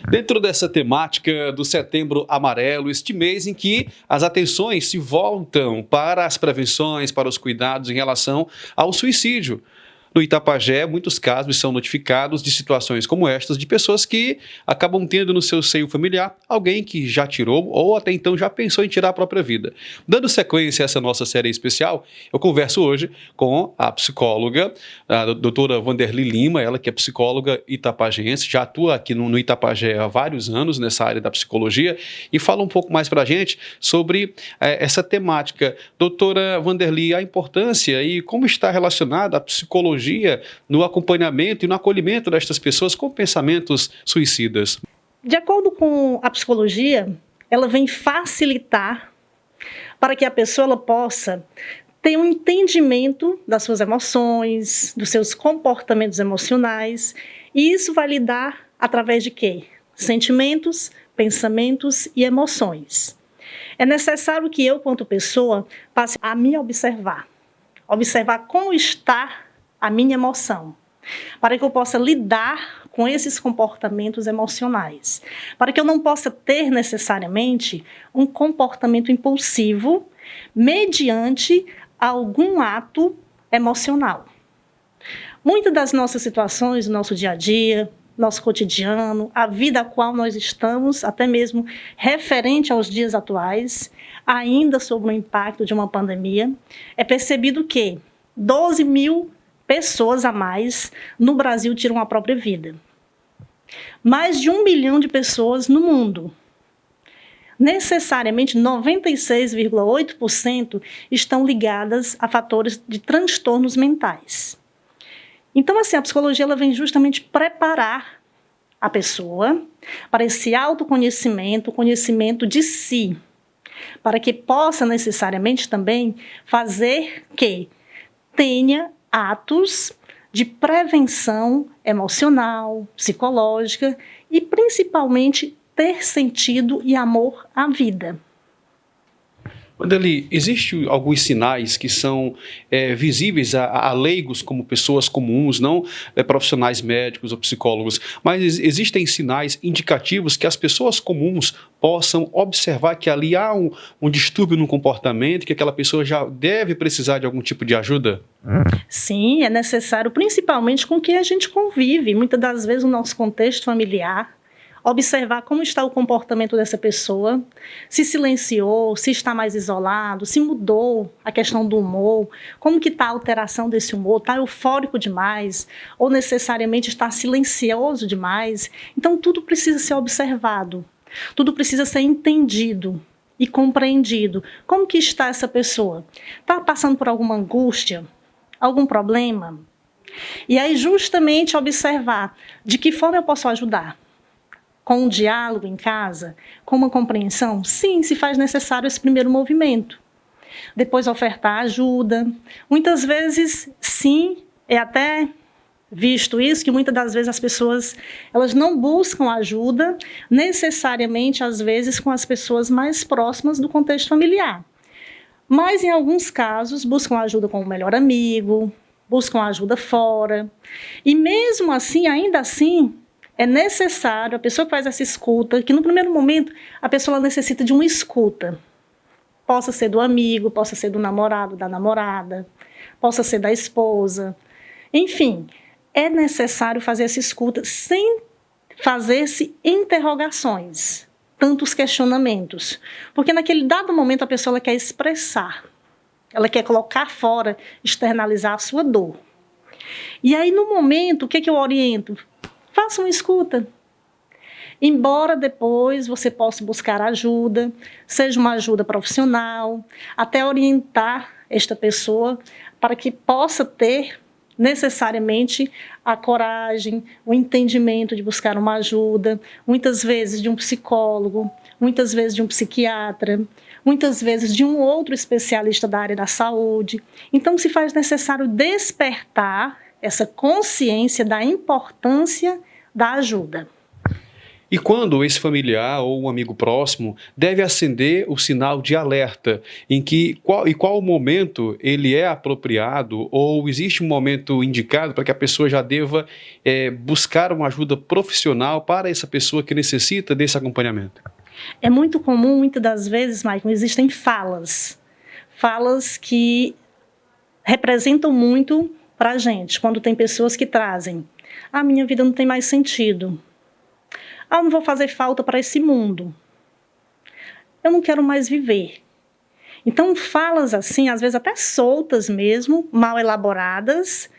Dentro dessa temática do Setembro Amarelo, este mês em que as atenções se voltam para as prevenções, para os cuidados em relação ao suicídio. No Itapajé, muitos casos são notificados de situações como estas, de pessoas que acabam tendo no seu seio familiar alguém que já tirou ou até então já pensou em tirar a própria vida. Dando sequência a essa nossa série especial, eu converso hoje com a psicóloga, a doutora Wanderly Lima, ela que é psicóloga itapajense, já atua aqui no Itapajé há vários anos nessa área da psicologia e fala um pouco mais para a gente sobre essa temática. Doutora Wanderly, a importância e como está relacionada a psicologia no acompanhamento e no acolhimento destas pessoas com pensamentos suicidas. De acordo com a psicologia, ela vem facilitar para que a pessoa ela possa ter um entendimento das suas emoções, dos seus comportamentos emocionais, e isso vai lidar através de quê? Sentimentos, pensamentos e emoções. É necessário que eu, quanto pessoa, passe a me observar como está a minha emoção, para que eu possa lidar com esses comportamentos emocionais, para que eu não possa ter necessariamente um comportamento impulsivo mediante algum ato emocional. Muitas das nossas situações, no nosso dia a dia, nosso cotidiano, a vida a qual nós estamos, até mesmo referente aos dias atuais, ainda sob o impacto de uma pandemia, é percebido que 12 mil pessoas a mais no Brasil tiram a própria vida. Mais de 1 milhão de pessoas no mundo. Necessariamente 96,8% estão ligadas a fatores de transtornos mentais. Então, assim, a psicologia ela vem justamente preparar a pessoa para esse autoconhecimento, o conhecimento de si, para que possa necessariamente também fazer que tenha atos de prevenção emocional, psicológica e, principalmente, ter sentido e amor à vida. Wanderly, existem alguns sinais que são visíveis a leigos como pessoas comuns, não profissionais médicos ou psicólogos, mas existem sinais indicativos que as pessoas comuns possam observar que ali há um distúrbio no comportamento, que aquela pessoa já deve precisar de algum tipo de ajuda? Sim, é necessário, principalmente com quem a gente convive, muitas das vezes no nosso contexto familiar, observar como está o comportamento dessa pessoa, se silenciou, se está mais isolado, se mudou a questão do humor, como que está a alteração desse humor, está eufórico demais ou necessariamente está silencioso demais. Então tudo precisa ser observado, tudo precisa ser entendido e compreendido. Como que está essa pessoa? Está passando por alguma angústia, algum problema? E aí justamente observar de que forma eu posso ajudar. Com um diálogo em casa, com uma compreensão, sim, se faz necessário esse primeiro movimento. Depois ofertar ajuda. Muitas vezes, sim, é até visto isso, que muitas das vezes as pessoas elas não buscam ajuda necessariamente, às vezes, com as pessoas mais próximas do contexto familiar. Mas, em alguns casos, buscam ajuda com o melhor amigo, buscam ajuda fora. E mesmo assim, ainda assim, é necessário, a pessoa que faz essa escuta, que no primeiro momento a pessoa necessita de uma escuta. Possa ser do amigo, possa ser do namorado, da namorada, possa ser da esposa. Enfim, é necessário fazer essa escuta sem fazer-se interrogações, tantos questionamentos. Porque naquele dado momento a pessoa ela quer expressar, ela quer colocar fora, externalizar a sua dor. E aí no momento, o que eu oriento? Faça uma escuta. Embora depois você possa buscar ajuda, seja uma ajuda profissional, até orientar esta pessoa para que possa ter necessariamente a coragem, o entendimento de buscar uma ajuda, muitas vezes de um psicólogo, muitas vezes de um psiquiatra, muitas vezes de um outro especialista da área da saúde. Então se faz necessário despertar essa consciência da importância da ajuda. E quando esse familiar ou um amigo próximo deve acender o sinal de alerta, qual momento ele é apropriado ou existe um momento indicado para que a pessoa já deva buscar uma ajuda profissional para essa pessoa que necessita desse acompanhamento? É muito comum, muitas das vezes, Maicon, existem falas que representam muito para a gente, quando tem pessoas que trazem: a minha vida não tem mais sentido, eu não vou fazer falta para esse mundo, eu não quero mais viver. Então, falas assim, às vezes até soltas mesmo, mal elaboradas,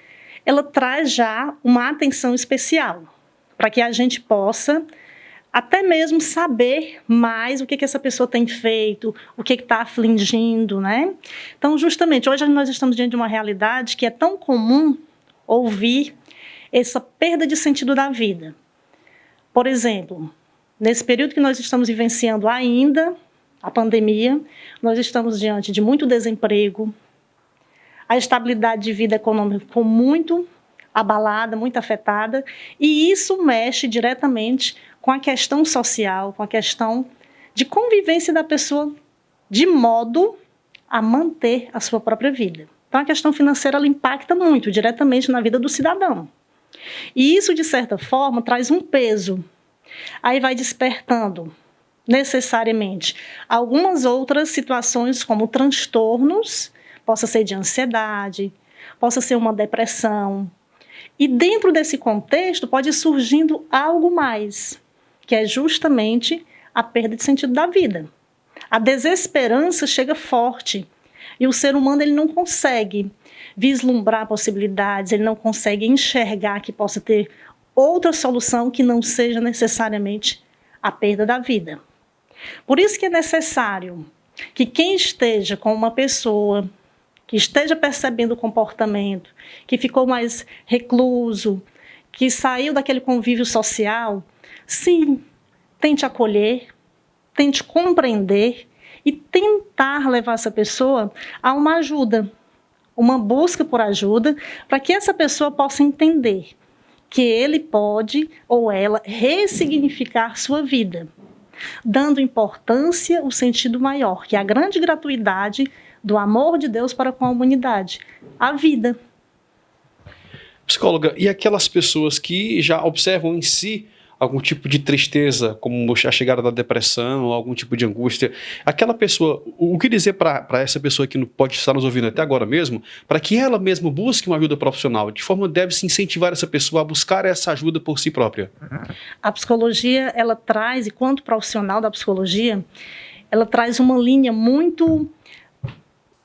ela traz já uma atenção especial, para que a gente possa até mesmo saber mais o que essa pessoa tem feito, o que está afligindo, né? Então, justamente, hoje nós estamos diante de uma realidade que é tão comum ouvir essa perda de sentido da vida. Por exemplo, nesse período que nós estamos vivenciando ainda, a pandemia, nós estamos diante de muito desemprego, a estabilidade de vida econômica ficou muito abalada, muito afetada, e isso mexe diretamente com a questão social, com a questão de convivência da pessoa, de modo a manter a sua própria vida. Então, a questão financeira ela impacta muito diretamente na vida do cidadão. E isso, de certa forma, traz um peso. Aí vai despertando, necessariamente, algumas outras situações, como transtornos, possa ser de ansiedade, possa ser uma depressão. E dentro desse contexto pode ir surgindo algo mais, que é justamente a perda de sentido da vida. A desesperança chega forte e o ser humano ele não consegue vislumbrar possibilidades, ele não consegue enxergar que possa ter outra solução que não seja necessariamente a perda da vida. Por isso que é necessário que quem esteja com uma pessoa que esteja percebendo o comportamento, que ficou mais recluso, que saiu daquele convívio social, sim, tente acolher, tente compreender e tentar levar essa pessoa a uma ajuda, uma busca por ajuda, para que essa pessoa possa entender que ele pode ou ela ressignificar sua vida, dando importância ao sentido maior, que é a grande gratuidade do amor de Deus para com a humanidade, a vida. Psicóloga, e aquelas pessoas que já observam em si algum tipo de tristeza, como a chegada da depressão, ou algum tipo de angústia, aquela pessoa, o que dizer para essa pessoa que pode estar nos ouvindo até agora mesmo, para que ela mesma busque uma ajuda profissional? De forma deve-se incentivar essa pessoa a buscar essa ajuda por si própria? A psicologia, ela traz, e quanto profissional da psicologia, ela traz uma linha muito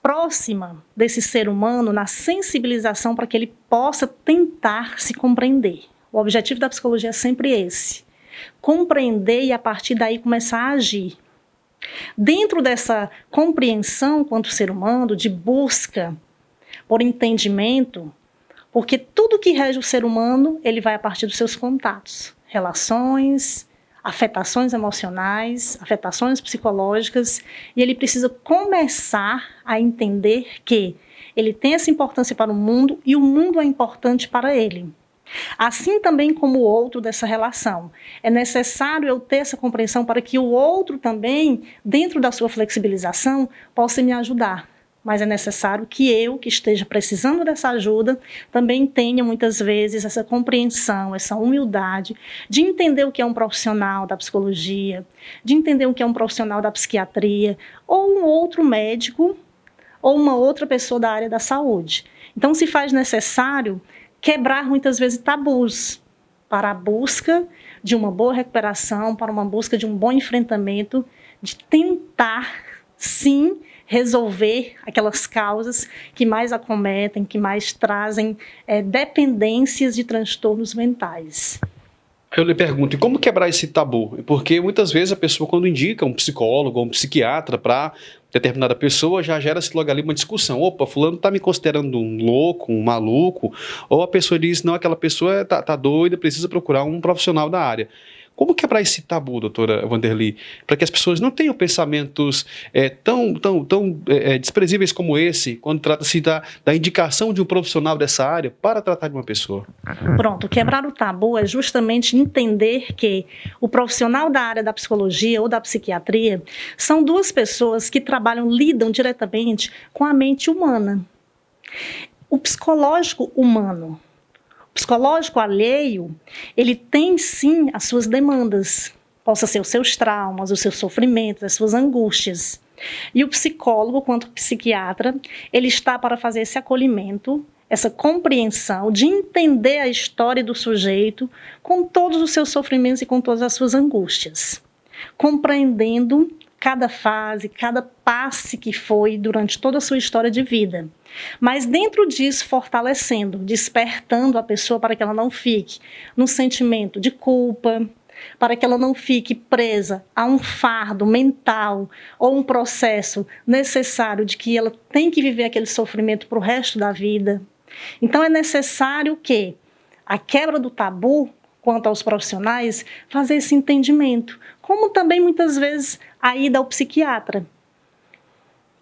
próxima desse ser humano na sensibilização para que ele possa tentar se compreender. O objetivo da psicologia é sempre esse: compreender e a partir daí começar a agir. Dentro dessa compreensão quanto ser humano, de busca por entendimento, porque tudo que rege o ser humano, ele vai a partir dos seus contatos, relações, afetações emocionais, afetações psicológicas, e ele precisa começar a entender que ele tem essa importância para o mundo e o mundo é importante para ele. Assim também como o outro dessa relação. É necessário eu ter essa compreensão para que o outro também, dentro da sua flexibilização, possa me ajudar. Mas é necessário que eu, que esteja precisando dessa ajuda, também tenha muitas vezes essa compreensão, essa humildade de entender o que é um profissional da psicologia, de entender o que é um profissional da psiquiatria, ou um outro médico, ou uma outra pessoa da área da saúde. Então, se faz necessário quebrar muitas vezes tabus para a busca de uma boa recuperação, para uma busca de um bom enfrentamento, de tentar, sim, resolver aquelas causas que mais acometem, que mais trazem dependências de transtornos mentais. Eu lhe pergunto, e como quebrar esse tabu? Porque muitas vezes a pessoa, quando indica um psicólogo ou um psiquiatra para determinada pessoa, já gera-se logo ali uma discussão. Opa, fulano está me considerando um louco, um maluco. Ou a pessoa diz, não, aquela pessoa tá doida, precisa procurar um profissional da área. Como quebrar esse tabu, doutora Wanderli, para que as pessoas não tenham pensamentos tão desprezíveis como esse, quando trata-se da indicação de um profissional dessa área para tratar de uma pessoa? Pronto, quebrar o tabu é justamente entender que o profissional da área da psicologia ou da psiquiatria são duas pessoas que lidam diretamente com a mente humana. O psicológico humano, o psicológico alheio, ele tem sim as suas demandas, possa ser os seus traumas, os seus sofrimentos, as suas angústias. E o psicólogo, quanto psiquiatra, ele está para fazer esse acolhimento, essa compreensão de entender a história do sujeito com todos os seus sofrimentos e com todas as suas angústias, compreendendo cada fase, cada passe que foi durante toda a sua história de vida. Mas dentro disso, fortalecendo, despertando a pessoa para que ela não fique num sentimento de culpa, para que ela não fique presa a um fardo mental ou um processo necessário de que ela tem que viver aquele sofrimento para o resto da vida. Então é necessário que a quebra do tabu quanto aos profissionais, fazer esse entendimento, como também muitas vezes a ida ao psiquiatra.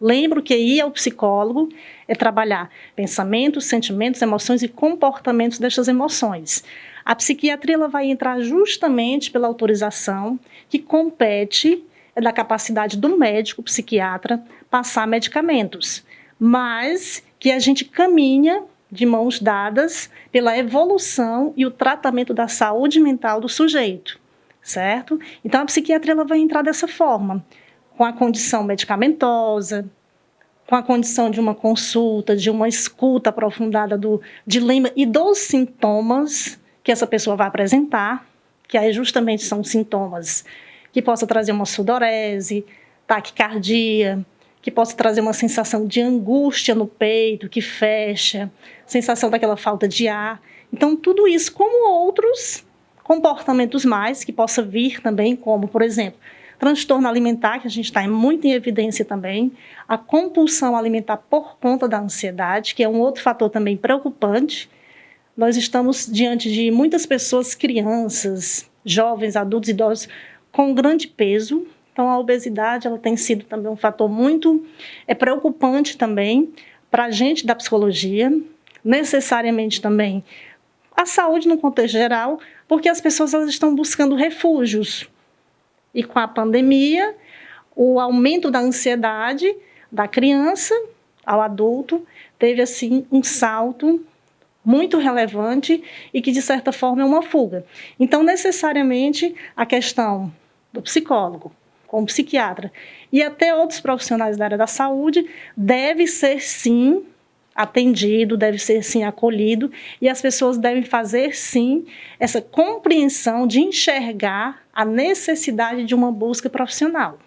Lembro que ir ao psicólogo é trabalhar pensamentos, sentimentos, emoções e comportamentos destas emoções. A psiquiatria ela vai entrar justamente pela autorização que compete da capacidade do médico, psiquiatra, passar medicamentos, mas que a gente caminha de mãos dadas pela evolução e o tratamento da saúde mental do sujeito, certo? Então, a psiquiatria ela vai entrar dessa forma, com a condição medicamentosa, com a condição de uma consulta, de uma escuta aprofundada do dilema e dos sintomas que essa pessoa vai apresentar, que aí justamente são sintomas que possa trazer uma sudorese, taquicardia, que possa trazer uma sensação de angústia no peito, que fecha, sensação daquela falta de ar. Então, tudo isso, como outros comportamentos mais, que possa vir também, como, por exemplo, transtorno alimentar, que a gente está muito em evidência também, a compulsão alimentar por conta da ansiedade, que é um outro fator também preocupante. Nós estamos diante de muitas pessoas, crianças, jovens, adultos, idosos, com grande peso. Então, a obesidade ela tem sido também um fator muito preocupante também para a gente da psicologia, necessariamente também a saúde no contexto geral, porque as pessoas elas estão buscando refúgios. E com a pandemia, o aumento da ansiedade da criança ao adulto teve assim um salto muito relevante e que, de certa forma, é uma fuga. Então, necessariamente, a questão do psicólogo, com o psiquiatra e até outros profissionais da área da saúde deve ser, sim, atendido, deve ser, sim, acolhido e as pessoas devem fazer, sim, essa compreensão de enxergar a necessidade de uma busca profissional.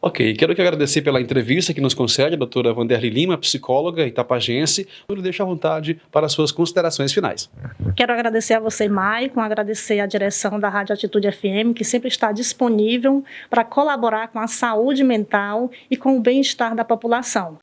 Ok, quero que agradecer pela entrevista que nos concede a doutora Wanderli Lima, psicóloga itapajense. Eu deixo à vontade para as suas considerações finais. Quero agradecer a você, Maicon, agradecer à direção da Rádio Atitude FM, que sempre está disponível para colaborar com a saúde mental e com o bem-estar da população.